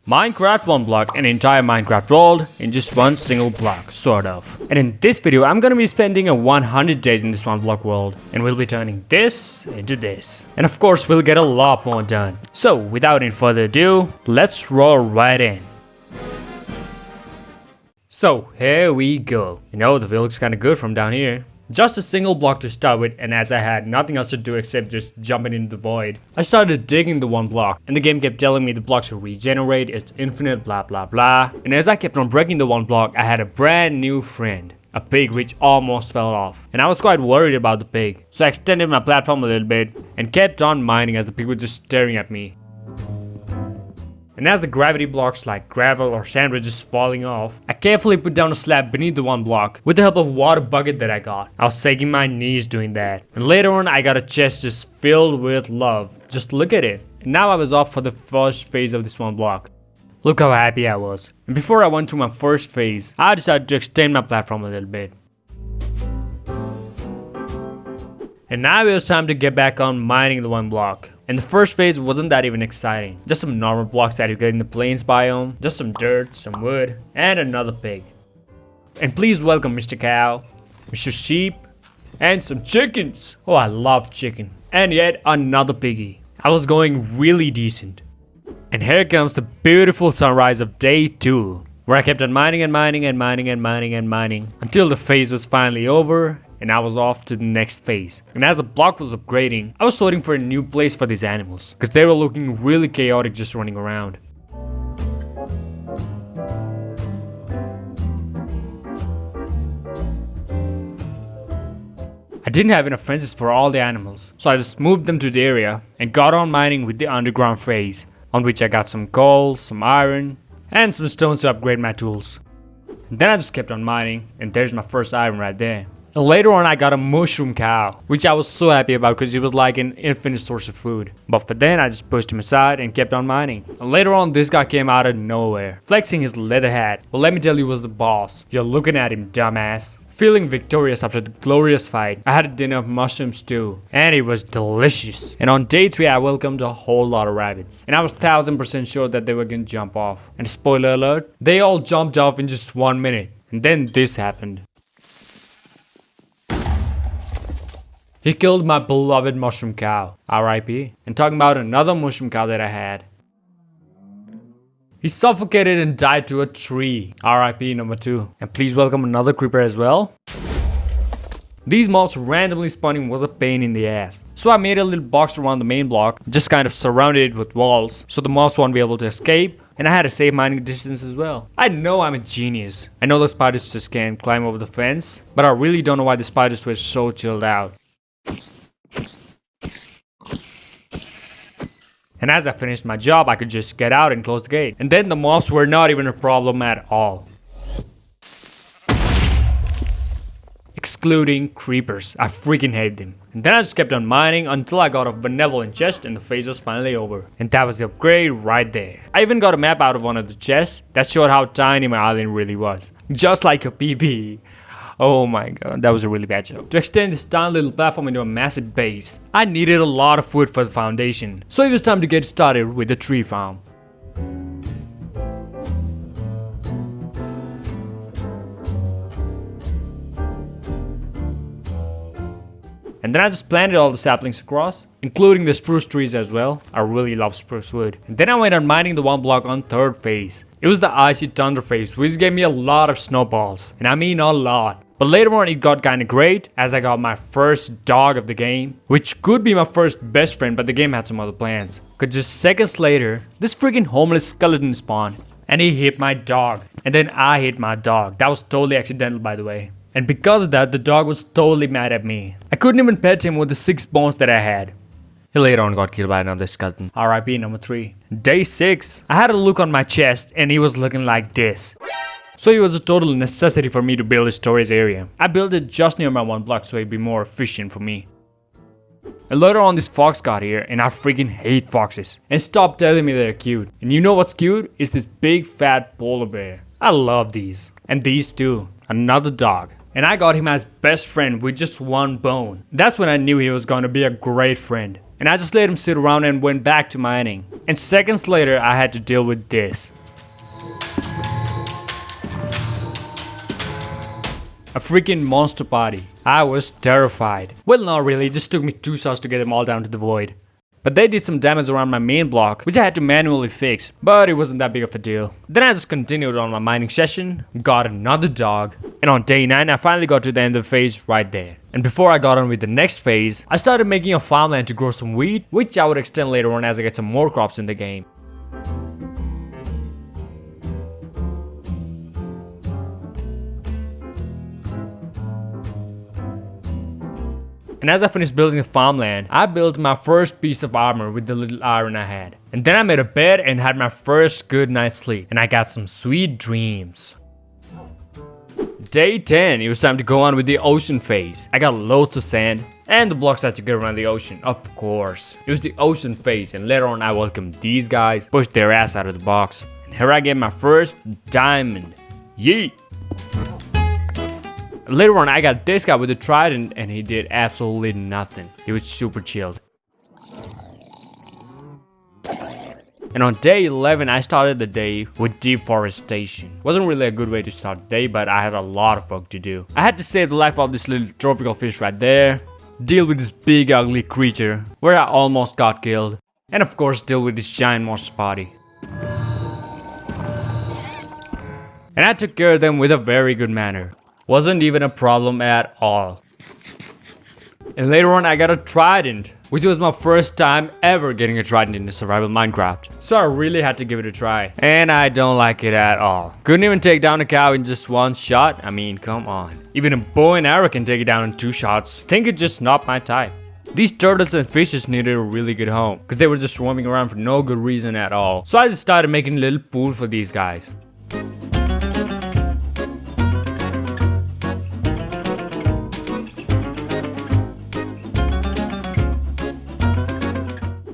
Minecraft one block, an entire Minecraft world in just one single block, sort of. And in this video, I'm gonna be spending 100 days in this one block world, and we'll be turning this into this. And of course, we'll get a lot more done. So without any further ado, let's roll right in. So here we go. You know, the view looks kinda good from down here. Just a single block to start with, and as I had nothing else to do except just jumping into the void, I started digging the one block, and the game kept telling me the blocks will regenerate, it's infinite, blah blah blah. And as I kept on breaking the one block, I had a brand new friend, a pig which almost fell off. And I was quite worried about the pig, so I extended my platform a little bit and kept on mining as the pig was just staring at me. And as the gravity blocks like gravel or sand were just falling off, I carefully put down a slab beneath the one block with the help of a water bucket that I got. I was shaking my knees doing that. And later on I got a chest just filled with love. Just look at it. And now I was off for the first phase of this one block. Look how happy I was. And before I went through my first phase, I decided to extend my platform a little bit. And now it was time to get back on mining the one block. And the first phase wasn't that even exciting. Just some normal blocks that you get in the plains biome, just some dirt, some wood, and another pig. And please welcome Mr. Cow, Mr. Sheep, and some chickens. Oh, I love chicken. And yet another piggy. I was going really decent. And here comes the beautiful sunrise of day 2, where I kept on mining and mining and mining and mining and mining until the phase was finally over. And I was off to the next phase. And as the block was upgrading, I was sorting for a new place for these animals, because they were looking really chaotic just running around. I didn't have enough fences for all the animals, so I just moved them to the area and got on mining with the underground phase, on which I got some coal, some iron, and some stones to upgrade my tools. And then I just kept on mining, and there's my first iron right there. And later on I got a mushroom cow, which I was so happy about because it was like an infinite source of food. But for then I just pushed him aside and kept on mining. And later on this guy came out of nowhere, flexing his leather hat. Well, let me tell you, he was the boss. You're looking at him, dumbass. Feeling victorious after the glorious fight, I had a dinner of mushroom stew, and it was delicious. And on day 3 I welcomed a whole lot of rabbits, and I was 1000% sure that they were gonna jump off. And spoiler alert, they all jumped off in just 1 minute. And then this happened. He killed my beloved mushroom cow, RIP. And talking about another mushroom cow that I had, he suffocated and died to a tree, RIP number 2. And please welcome another creeper as well. These mobs randomly spawning was a pain in the ass. So I made a little box around the main block, just kind of surrounded it with walls, so the mobs won't be able to escape. And I had a safe mining distance as well. I know I'm a genius. I know the spiders just can't climb over the fence, but I really don't know why the spiders were so chilled out. And as I finished my job, I could just get out and close the gate. And then the mobs were not even a problem at all. Excluding creepers. I freaking hate them. And then I just kept on mining until I got a benevolent chest and the phase was finally over. And that was the upgrade right there. I even got a map out of one of the chests that showed how tiny my island really was. Just like a PB. Oh my god, that was a really bad joke. To extend this tiny little platform into a massive base, I needed a lot of wood for the foundation. So it was time to get started with the tree farm. And then I just planted all the saplings across, including the spruce trees as well. I really love spruce wood. And then I went on mining the one block on 3rd phase. It was the icy thunder phase, which gave me a lot of snowballs. And I mean a lot. But later on it got kinda great as I got my first dog of the game, which could be my first best friend, but the game had some other plans. Cause just seconds later, this freaking homeless skeleton spawned and he hit my dog. And then I hit my dog. That was totally accidental, by the way. And because of that, the dog was totally mad at me. I couldn't even pet him with the 6 bones that I had. He later on got killed by another skeleton. RIP number 3. Day 6, I had a look on my chest and he was looking like this. So it was a total necessity for me to build a storage area. I built it just near my one block so it'd be more efficient for me. And later on this fox got here and I freaking hate foxes. And stop telling me they're cute. And you know what's cute? It's this big fat polar bear. I love these. And these too. Another dog. and I got him as best friend with just one bone. That's when I knew he was gonna be a great friend. and I just let him sit around and went back to mining. And seconds later I had to deal with this. A freaking monster party. I was terrified. Well, not really, it just took me 2 shots to get them all down to the void. But they did some damage around my main block, which I had to manually fix, but it wasn't that big of a deal. Then I just continued on my mining session, got another dog, and on day 9 I finally got to the end of the phase right there. And before I got on with the next phase, I started making a farmland to grow some wheat, which I would extend later on as I get some more crops in the game. And as I finished building the farmland, I built my first piece of armor with the little iron I had. And then I made a bed and had my first good night's sleep. And I got some sweet dreams. Day 10, it was time to go on with the ocean phase. I got loads of sand and the blocks I had to get around the ocean, of course. It was the ocean phase, and later on I welcomed these guys, pushed their ass out of the box. And here I get my first diamond. Yeet! Later on I got this guy with a trident and he did absolutely nothing. He was super chilled. And on day 11 I started the day with deforestation. Wasn't really a good way to start the day, but I had a lot of work to do. I had to save the life of this little tropical fish right there, deal with this big ugly creature where I almost got killed, and of course deal with this giant monster party. And I took care of them with a very good manner. Wasn't even a problem at all. And later on I got a trident, which was my first time ever getting a trident in a survival Minecraft. So I really had to give it a try. And I don't like it at all. Couldn't even take down a cow in just 1 shot. I mean, come on. Even a bow and arrow can take it down in 2 shots. Think it's just not my type. These turtles and fishes needed a really good home, because they were just swarming around for no good reason at all. So I just started making a little pool for these guys.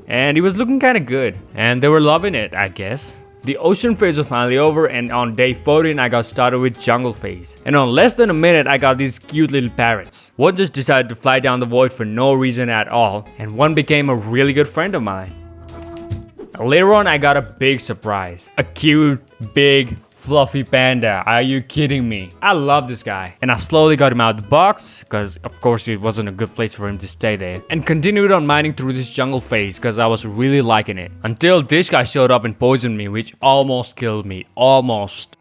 And it was looking kinda good, and they were loving it, I guess. The ocean phase was finally over, and on day 14 I got started with jungle phase. And on less than a minute I got these cute little parrots. One just decided to fly down the void for no reason at all, and one became a really good friend of mine. Later on I got a big surprise. A cute, big, fluffy panda. Are you kidding me? I love this guy. And I slowly got him out of the box, because of course it wasn't a good place for him to stay there. And continued on mining through this jungle phase, because I was really liking it. Until this guy showed up and poisoned me, which almost killed me. Almost.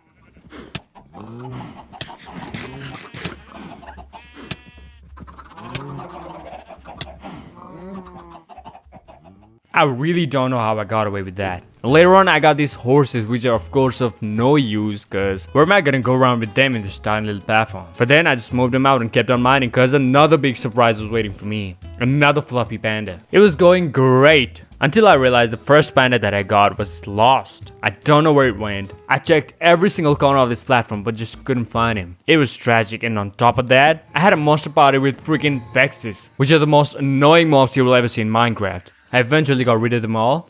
I really don't know how I got away with that. Later on I got these horses, which are of course of no use, cause where am I gonna go around with them in this tiny little platform? But then I just moved them out and kept on mining, cause another big surprise was waiting for me. Another fluffy panda. It was going great until I realized the first panda that I got was lost. I don't know where it went. I checked every single corner of this platform but just couldn't find him. It was tragic, and on top of that, I had a monster party with freaking Vexes, which are the most annoying mobs you will ever see in Minecraft. I eventually got rid of them all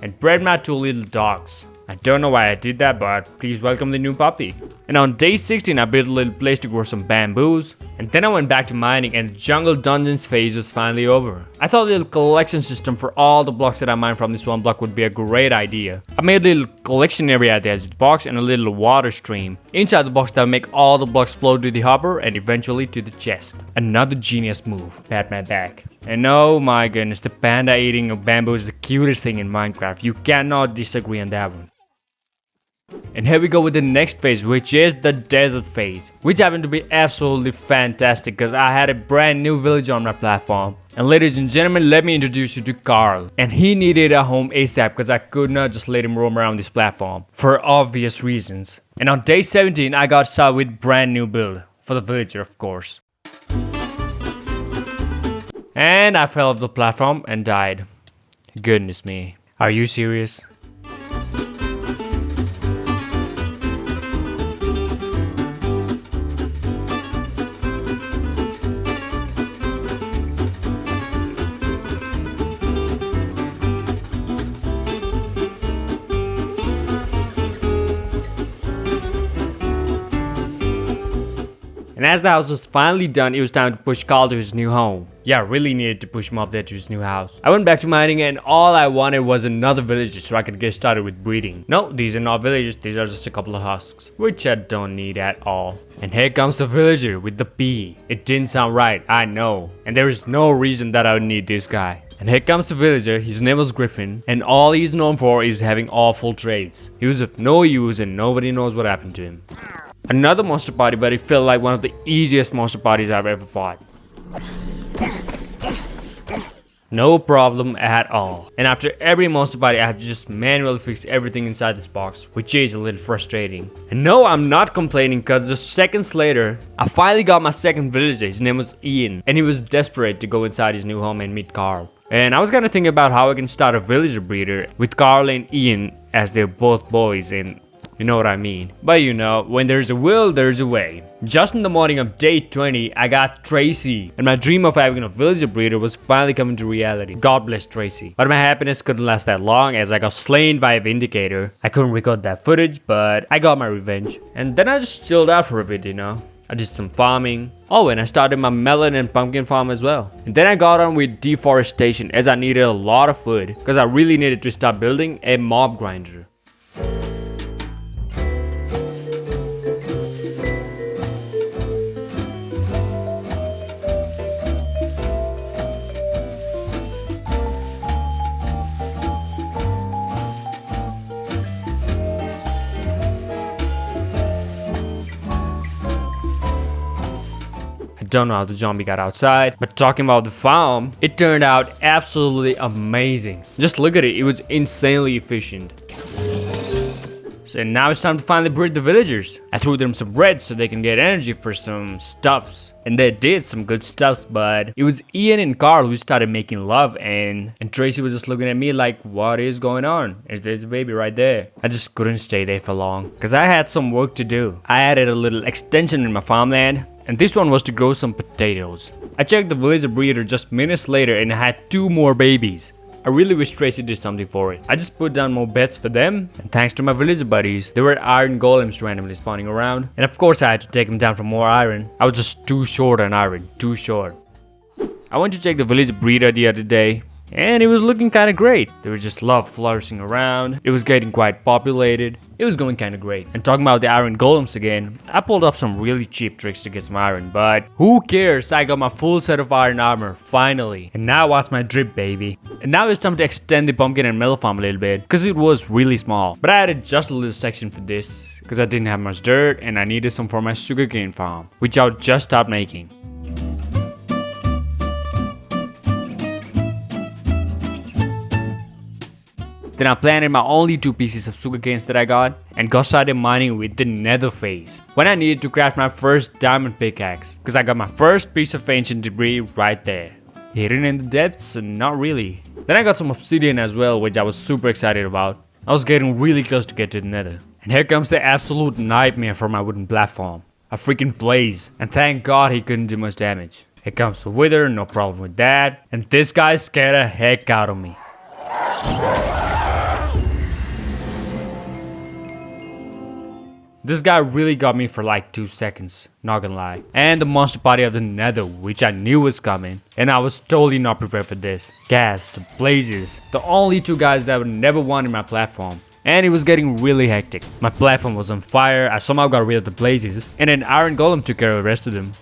and bred my 2 little dogs. I don't know why I did that, but please welcome the new puppy. And on day 16 I built a little place to grow some bamboos, and then I went back to mining, and the jungle dungeons phase was finally over. I thought a little collection system for all the blocks that I mined from this one block would be a great idea. I made a little collection area at the edge of the box and a little water stream inside the box that would make all the blocks flow to the hopper and eventually to the chest. Another genius move. Pat my back. And oh my goodness, the panda eating of bamboo is the cutest thing in Minecraft. You cannot disagree on that one. And here we go with the next phase, which is the desert phase, which happened to be absolutely fantastic because I had a brand new village on my platform. And ladies and gentlemen, let me introduce you to Carl. And he needed a home ASAP because I could not just let him roam around this platform for obvious reasons. And on day 17 I got started with brand new build for the villager, of course. And I fell off the platform and died. Goodness me. Are you serious? And And as the house was finally done, it was time to push Carl to his new home. Yeah, I really needed to push him up there to his new house. I went back to mining and all I wanted was another villager so I could get started with breeding. No, these are not villagers, these are just a couple of husks, which I don't need at all. And here comes the villager with the P. It didn't sound right, I know. And there is no reason that I would need this guy. And here comes the villager, his name was Griffin, and all he's known for is having awful traits. He was of no use and nobody knows what happened to him. Another monster party, but it felt like one of the easiest monster parties I've ever fought. No problem at all. And after every monster party, I have to just manually fix everything inside this box, which is a little frustrating. And no, I'm not complaining because just seconds later, I finally got my second villager. His name was Ian, and he was desperate to go inside his new home and meet Carl. And I was kind of thinking about how I can start a villager breeder with Carl and Ian as they're both boys, and you know what I mean. But you know, when there's a will, there's a way. Just in the morning of day 20, I got Tracy. And my dream of having a villager breeder was finally coming to reality. God bless Tracy. But my happiness couldn't last that long as I got slain by a Vindicator. I couldn't record that footage, but I got my revenge. And then I just chilled out for a bit, you know. I did some farming. Oh, and I started my melon and pumpkin farm as well. And then I got on with deforestation as I needed a lot of food because I really needed to start building a mob grinder. Don't know how the zombie got outside, but talking about the farm, it turned out absolutely amazing. Just look at it, it was insanely efficient. So now it's time to finally breed the villagers. I threw them some bread so they can get energy for some stuffs. And they did some good stuff, but it was Ian and Carl who started making love, and Tracy was just looking at me like, what is going on? There's a baby right there. I just couldn't stay there for long because I had some work to do. I added a little extension in my farmland, and this one was to grow some potatoes. I checked the villager breeder just minutes later and I had 2 more babies. I really wish Tracy did something for it. I just put down more beds for them, and thanks to my villager buddies, there were iron golems randomly spawning around. And of course I had to take them down for more iron. I was just too short on iron, too short. I went to check the villager breeder the other day, and it was looking kinda great. There was just love flourishing around. It was getting quite populated. It was going kinda great. And talking about the iron golems again, I pulled up some really cheap tricks to get some iron, but who cares? I got my full set of iron armor, finally. And now watch my drip, baby. And now it's time to extend the pumpkin and melon farm a little bit, because it was really small. But I added just a little section for this, because I didn't have much dirt, and I needed some for my sugarcane farm, which I'll just start making. Then I planted my only 2 pieces of sugarcanes that I got and got started mining with the nether phase, when I needed to craft my first diamond pickaxe, because I got my first piece of ancient debris right there. Hidden in the depths? Not really. Then I got some obsidian as well, which I was super excited about. I was getting really close to get to the nether. And here comes the absolute nightmare for my wooden platform. A freaking blaze, and thank God he couldn't do much damage. Here comes the wither, no problem with that. And this guy scared the heck out of me. This guy really got me for like 2 seconds, not gonna lie. And the monster party of the nether, which I knew was coming. And I was totally not prepared for this. Gas, the blazes, the only 2 guys that would never want in my platform. And it was getting really hectic. My platform was on fire, I somehow got rid of the blazes, and an iron golem took care of the rest of them.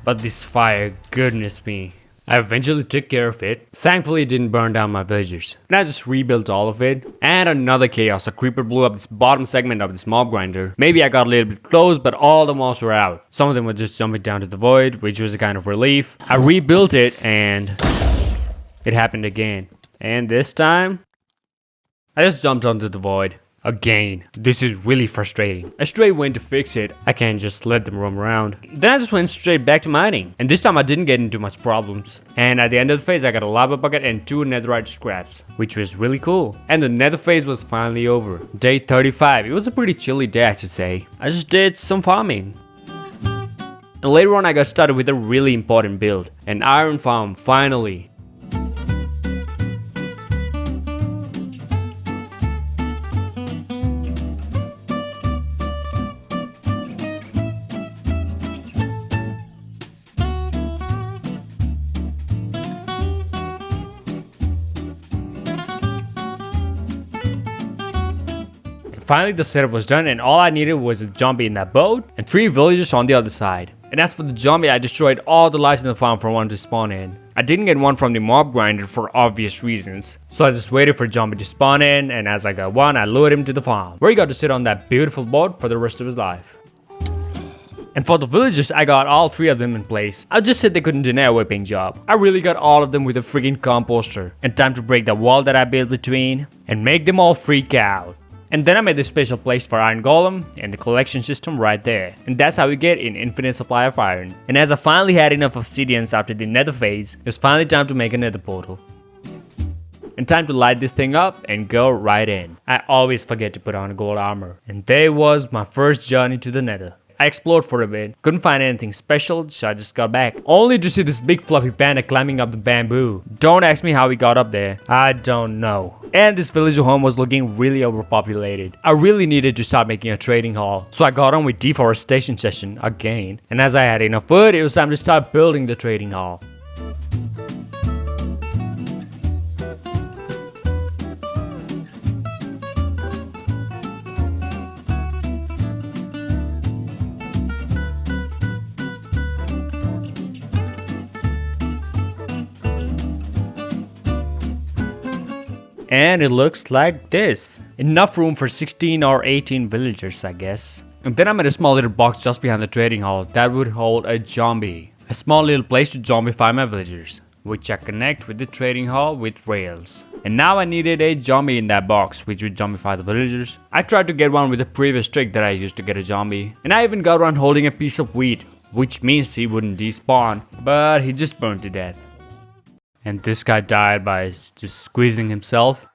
But this fire, goodness me. I eventually took care of it. Thankfully it didn't burn down my villagers. And I just rebuilt all of it. And another chaos, a creeper blew up this bottom segment of this mob grinder. Maybe I got a little bit close, but all the mobs were out. Some of them were just jumping down to the void, which was a kind of relief. I rebuilt it and it happened again. And this time, I just jumped onto the void. Again, this is really frustrating. I straight went to fix it. I can't just let them roam around. Then I just went straight back to mining. And this time I didn't get into much problems. And at the end of the phase I got a lava bucket and 2 netherite scraps, which was really cool. And the nether phase was finally over. Day 35. It was a pretty chilly day, I should say. I just did some farming. And later on I got started with a really important build. An iron farm, finally. finally the setup was done and all I needed was a zombie in that boat and 3 villagers on the other side. And as for the zombie, I destroyed all the lights in the farm for one to spawn in. I didn't get one from the mob grinder for obvious reasons. So I just waited for zombie to spawn in, and as I got one, I lured him to the farm, where he got to sit on that beautiful boat for the rest of his life. And for the villagers, I got all 3 of them in place. I just said they couldn't deny a whipping job. I really got all of them with a freaking composter. And time to break the wall that I built between and make them all freak out. And then I made this special place for iron golem and the collection system right there. And that's how we get an infinite supply of iron. And as I finally had enough obsidians after the nether phase, it was finally time to make a nether portal. And time to light this thing up and go right in. I always forget to put on gold armor. And there was my first journey to the nether. I explored for a bit, couldn't find anything special, so I just got back. Only to see this big fluffy panda climbing up the bamboo. Don't ask me how he got up there. I don't know. And this villager home was looking really overpopulated. I really needed to start making a trading hall. So I got on with deforestation session again. And as I had enough wood, it was time to start building the trading hall. And it looks like this. Enough room for 16 or 18 villagers, I guess. And then I made a small little box just behind the trading hall that would hold a zombie. A small little place to zombify my villagers, which I connect with the trading hall with rails. And now I needed a zombie in that box, which would zombify the villagers. I tried to get one with the previous trick that I used to get a zombie. And I even got one holding a piece of wheat, which means he wouldn't despawn, but he just burned to death. And this guy died by just squeezing himself.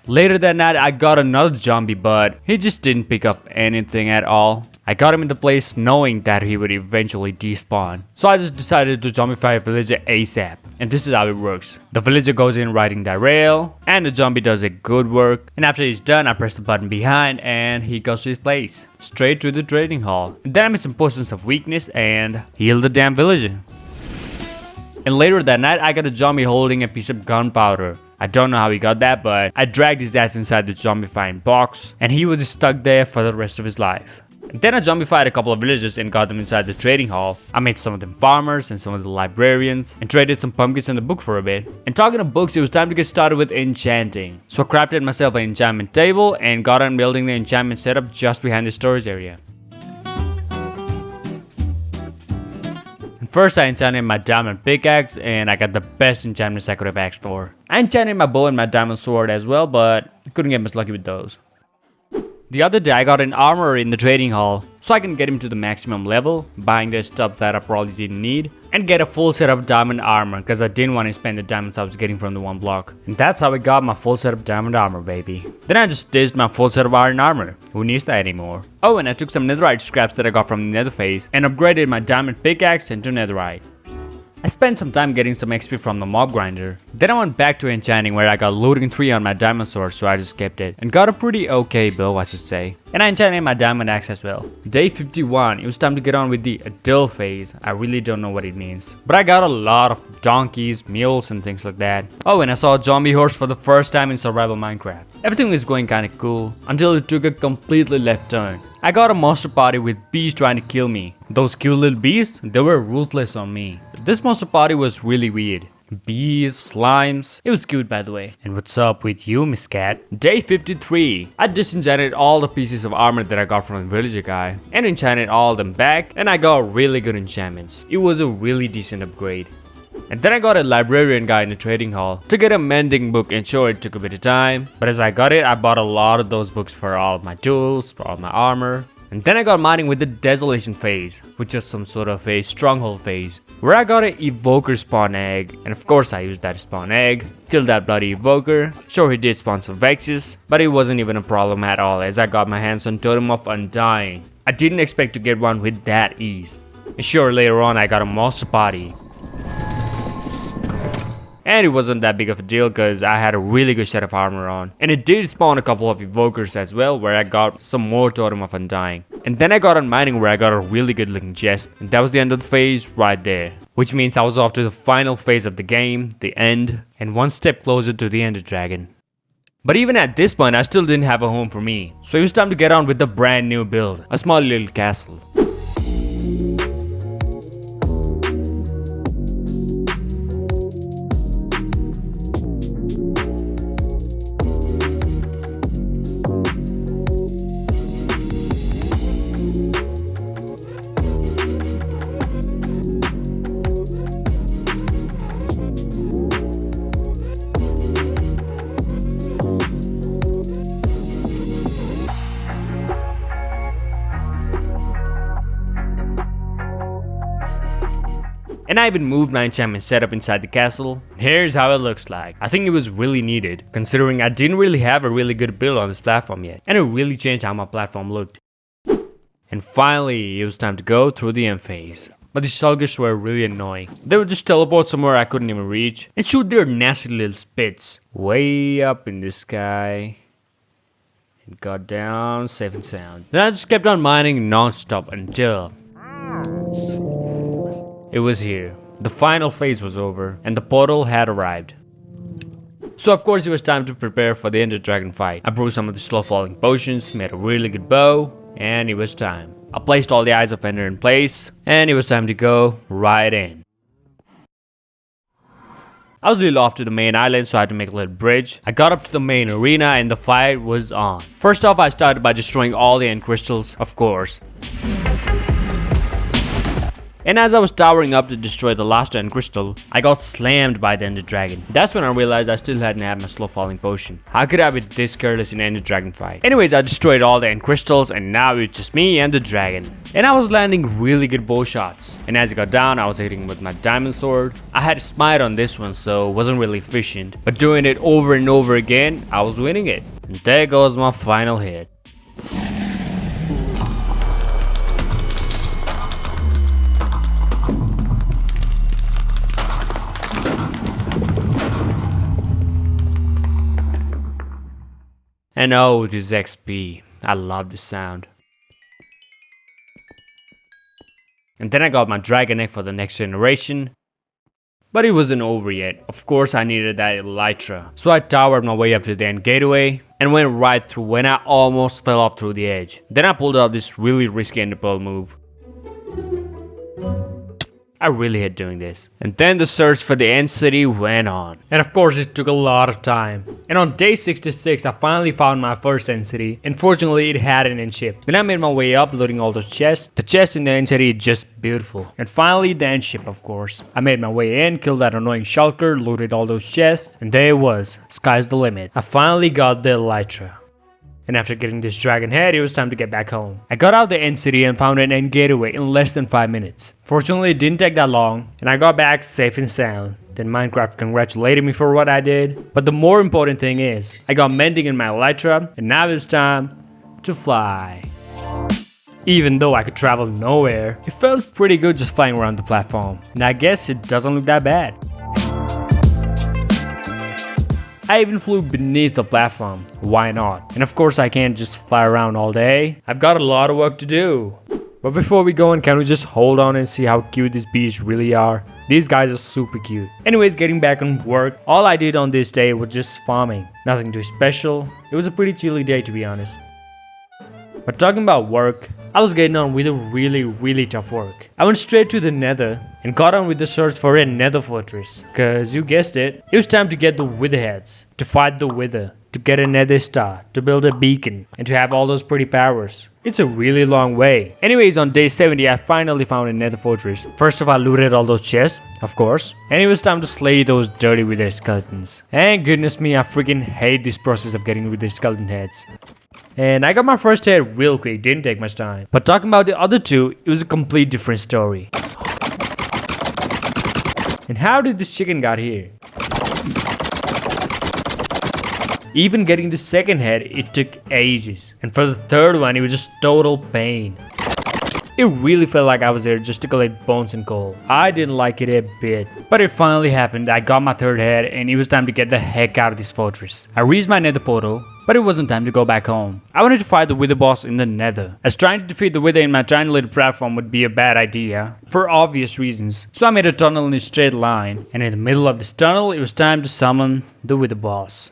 Later that night, I got another zombie, but he just didn't pick up anything at all. I got him in the place knowing that he would eventually despawn. So I just decided to zombify a villager ASAP. And this is how it works. The villager goes in riding that rail, and the zombie does a good work. And after he's done, I press the button behind and he goes to his place. Straight to the trading hall. And then I made some potions of weakness and healed the damn villager. And later that night, I got a zombie holding a piece of gunpowder. I don't know how he got that, but I dragged his ass inside the zombifying box, and he was stuck there for the rest of his life. And then I zombified a couple of villagers and got them inside the trading hall. I made some of them farmers and some of the librarians, and traded some pumpkins and a book for a bit. And talking of books, it was time to get started with enchanting. So I crafted myself an enchantment table and got on building the enchantment setup just behind the storage area. First, I enchanted my diamond pickaxe and I got the best enchantments I could have asked for. I enchanted my bow and my diamond sword as well, but couldn't get much lucky with those. The other day, I got an armor in the trading hall, so I can get him to the maximum level, buying the stuff that I probably didn't need, and get a full set of diamond armor, because I didn't want to spend the diamonds I was getting from the one block. And that's how I got my full set of diamond armor, baby. Then I just ditched my full set of iron armor. Who needs that anymore? Oh, and I took some netherite scraps that I got from the nether phase, and upgraded my diamond pickaxe into netherite. I spent some time getting some XP from the mob grinder. Then I went back to enchanting where I got looting 3 on my diamond sword, so I just kept it. And got a pretty okay bow, I should say. And I enchanted my diamond axe as well. Day 51, it was time to get on with the adult phase. I really don't know what it means. But I got a lot of donkeys, mules and things like that. Oh, and I saw a zombie horse for the first time in survival Minecraft. Everything was going kinda cool, until it took a completely left turn. I got a monster party with bees trying to kill me. Those cute little bees, they were ruthless on me. This monster party was really weird. Bees, slimes, it was cute by the way. And what's up with you, Miss Cat? Day 53. I disenchanted all the pieces of armor that I got from the villager guy and enchanted all of them back, and I got really good enchantments. It was a really decent upgrade. And then I got a librarian guy in the trading hall to get a mending book, and sure, it took a bit of time, but as I got it, I bought a lot of those books for all of my tools, for all my armor. And then I got mining with the desolation phase, which is some sort of a stronghold phase, where I got an evoker spawn egg, and of course I used that spawn egg, killed that bloody evoker. Sure, he did spawn some vexes, but it wasn't even a problem at all as I got my hands on Totem of Undying. I didn't expect to get one with that ease. And sure, later on I got a monster party. And it wasn't that big of a deal because I had a really good set of armor on. And it did spawn a couple of evokers as well, where I got some more Totem of Undying. And then I got on mining where I got a really good looking chest. And that was the end of the phase right there. Which means I was off to the final phase of the game, the end, and one step closer to the Ender Dragon. But even at this point, I still didn't have a home for me. So it was time to get on with the brand new build, a small little castle. And I even moved my enchantment setup inside the castle. Here's how it looks like. I think it was really needed, considering I didn't really have a really good build on this platform yet, and it really changed how my platform looked. And finally, it was time to go through the end phase. But the shulkers were really annoying. They would just teleport somewhere I couldn't even reach, and shoot their nasty little spits way up in the sky. And got down safe and sound. Then I just kept on mining non-stop until it was here. The final phase was over, and the portal had arrived. So of course it was time to prepare for the Ender Dragon fight. I brewed some of the slow falling potions, made a really good bow, and it was time. I placed all the Eyes of Ender in place, and it was time to go right in. I was a little off to the main island, so I had to make a little bridge. I got up to the main arena and the fight was on. First off, I started by destroying all the end crystals, of course. And as I was towering up to destroy the last end crystal, I got slammed by the Ender Dragon. That's when I realized I still hadn't had my slow falling potion. How could I be this careless in Ender Dragon fight? Anyways, I destroyed all the end crystals and now it's just me and the dragon. And I was landing really good bow shots. And as it got down, I was hitting with my diamond sword. I had smite on this one, so it wasn't really efficient. But doing it over and over again, I was winning it. And there goes my final hit. And oh, this XP. I love this sound. And then I got my dragon egg for the next generation. But it wasn't over yet. Of course I needed that elytra. So I towered my way up to the end gateway and went right through when I almost fell off through the edge. Then I pulled off this really risky ender pearl move. I really hate doing this. And then the search for the end city went on. And of course it took a lot of time. And on day 66 I finally found my first end city. Unfortunately it had an end ship. Then I made my way up loading all those chests. The chest in the end city is just beautiful. And finally the end ship, of course. I made my way in, killed that annoying shulker, looted all those chests, and there it was. Sky's the limit. I finally got the elytra. And after getting this dragon head, it was time to get back home. I got out the end city and found an end gateway in less than 5 minutes. Fortunately, it didn't take that long, and I got back safe and sound. Then Minecraft congratulated me for what I did. But the more important thing is, I got mending in my elytra, and now it's time to fly. Even though I could travel nowhere, it felt pretty good just flying around the platform. And I guess it doesn't look that bad. I even flew beneath the platform. Why not? And of course I can't just fly around all day. I've got a lot of work to do. But before we go in, can we just hold on and see how cute these bees really are? These guys are super cute. Anyways, getting back on work, all I did on this day was just farming. Nothing too special. It was a pretty chilly day, to be honest. But talking about work, I was getting on with a really tough work. I went straight to the nether and got on with the search for a nether fortress. Cause you guessed it, it was time to get the wither heads, to fight the wither, to get a nether star, to build a beacon, and to have all those pretty powers. It's a really long way. Anyways, on day 70 I finally found a nether fortress. First of all I looted all those chests, of course. And it was time to slay those dirty wither skeletons. And goodness me, I freaking hate this process of getting wither skeleton heads. And I got my first head real quick, didn't take much time. But talking about the other two, it was a complete different story. And how did this chicken got here? Even getting the second head, it took ages. And for the third one, it was just total pain. It really felt like I was there just to collect bones and coal. I didn't like it a bit. But it finally happened. I got my third head and it was time to get the heck out of this fortress. I reached my nether portal, but it wasn't time to go back home. I wanted to fight the wither boss in the nether, as trying to defeat the wither in my tiny little platform would be a bad idea, for obvious reasons. So I made a tunnel in a straight line, and in the middle of this tunnel, it was time to summon the wither boss.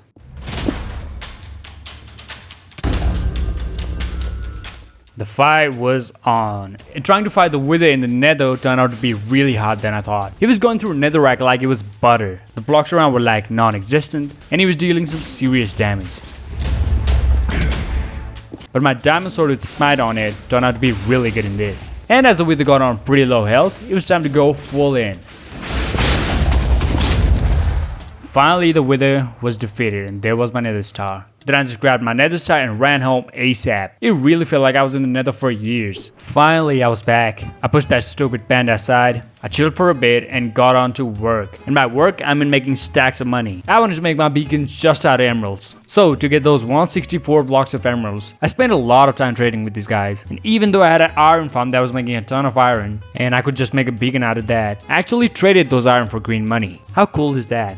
The fight was on. And trying to fight the wither in the nether turned out to be really hard than I thought. He was going through netherrack like it was butter. The blocks around were like non-existent, and he was dealing some serious damage. But my diamond sword with smite on it turned out to be really good in this. And as the wither got on pretty low health, it was time to go full in. Finally, the wither was defeated, and there was my nether star. Then I just grabbed my nether star and ran home ASAP. It really felt like I was in the nether for years. Finally, I was back. I pushed that stupid panda aside. I chilled for a bit and got on to work. And by work, I mean making stacks of money. I wanted to make my beacons just out of emeralds. So to get those 164 blocks of emeralds, I spent a lot of time trading with these guys. And even though I had an iron farm that was making a ton of iron, and I could just make a beacon out of that, I actually traded those iron for green money. How cool is that?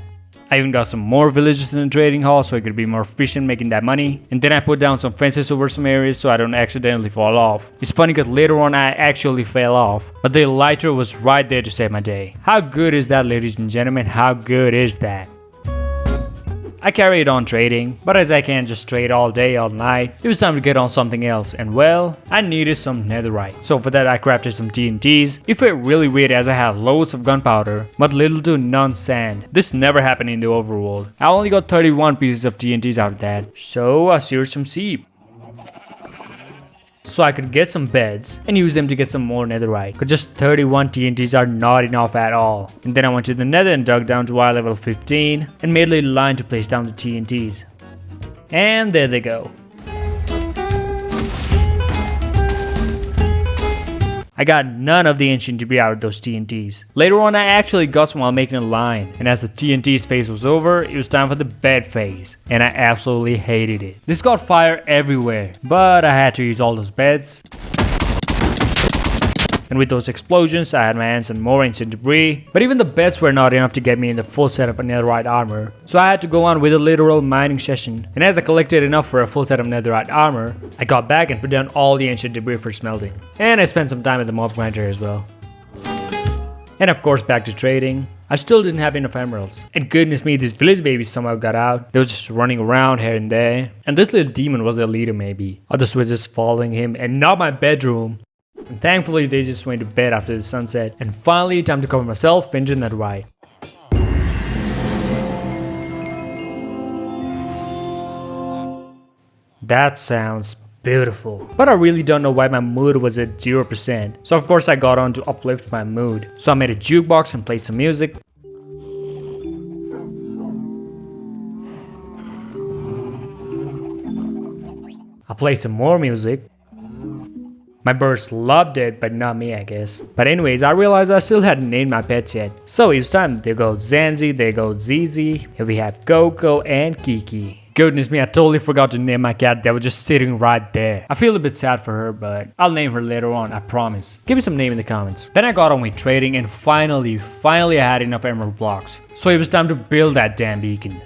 I even got some more villages in the trading hall so I could be more efficient making that money. And then I put down some fences over some areas so I don't accidentally fall off. It's funny because later on I actually fell off, but the elytra was right there to save my day. How good is that, ladies and gentlemen? How good is that? I carried on trading, but as I can't just trade all day, all night, it was time to get on something else, and well, I needed some netherite. So for that I crafted some TNTs. It felt really weird as I had loads of gunpowder, but little to none sand. This never happened in the overworld. I only got 31 pieces of TNTs out of that, so I seared some sheep. So I could get some beds and use them to get some more netherite. Cause just 31 TNTs are not enough at all. And then I went to the nether and dug down to wire level 15 and made a little line to place down the TNTs. And there they go. I got none of the ancient debris out of those TNTs. Later on I actually got some while making a line, and as the TNTs phase was over, it was time for the bed phase, and I absolutely hated it. This got fire everywhere, but I had to use all those beds. And with those explosions, I had my hands on more ancient debris, but even the beds were not enough to get me in the full set of netherite armor. So I had to go on with a literal mining session, and as I collected enough for a full set of netherite armor, I got back and put down all the ancient debris for smelting. And I spent some time at the mob grinder as well. And of course back to trading. I still didn't have enough emeralds. And goodness me, these village babies somehow got out. They were just running around here and there. And this little demon was their leader maybe. Others were just following him, and not my bedroom. And thankfully they just went to bed after the sunset. And finally time to cover myself into netherite. That sounds beautiful. But I really don't know why my mood was at 0%. So of course I got on to uplift my mood. So I made a jukebox and played some music. I played some more music. My birds loved it, but not me, I guess. But anyways, I realized I still hadn't named my pets yet. So each time, there goes Zanzi, there goes Zizi, here we have Coco and Kiki. Goodness me, I totally forgot to name my cat that was just sitting right there. I feel a bit sad for her, but I'll name her later on, I promise. Give me some name in the comments. Then I got on with trading, and finally I had enough emerald blocks. So it was time to build that damn beacon.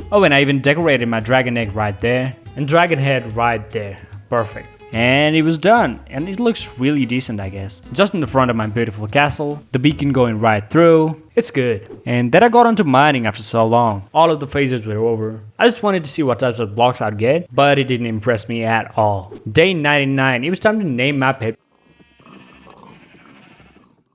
Oh, and I even decorated my dragon egg right there, and dragon head right there. Perfect. And it was done, and it looks really decent, I guess. Just in the front of my beautiful castle, the beacon going right through. It's good. And then I got onto mining after so long. All of the phases were over. I just wanted to see what types of blocks I'd get, but it didn't impress me at all. Day 99, it was time to name my pet.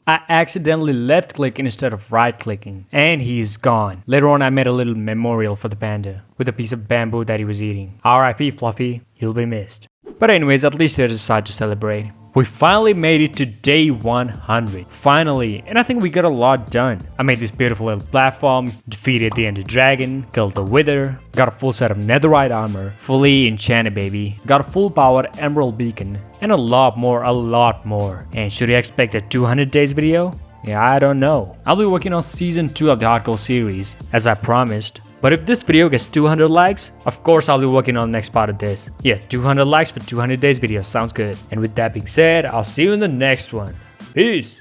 I accidentally left click instead of right clicking, and he's gone. Later on I made a little memorial for the panda with a piece of bamboo that he was eating. RIP Fluffy, you'll be missed. But anyways, at least there's a side to celebrate. We finally made it to day 100. Finally, and I think we got a lot done. I made this beautiful little platform, defeated the ender dragon, killed the wither, got a full set of netherite armor, fully enchanted baby, got a full powered emerald beacon, and a lot more. And should you expect a 200 days video? Yeah, I don't know. I'll be working on season 2 of the hardcore series, as I promised. But if this video gets 200 likes, of course I'll be working on the next part of this. Yeah, 200 likes for 200 days video sounds good. And with that being said, I'll see you in the next one. Peace!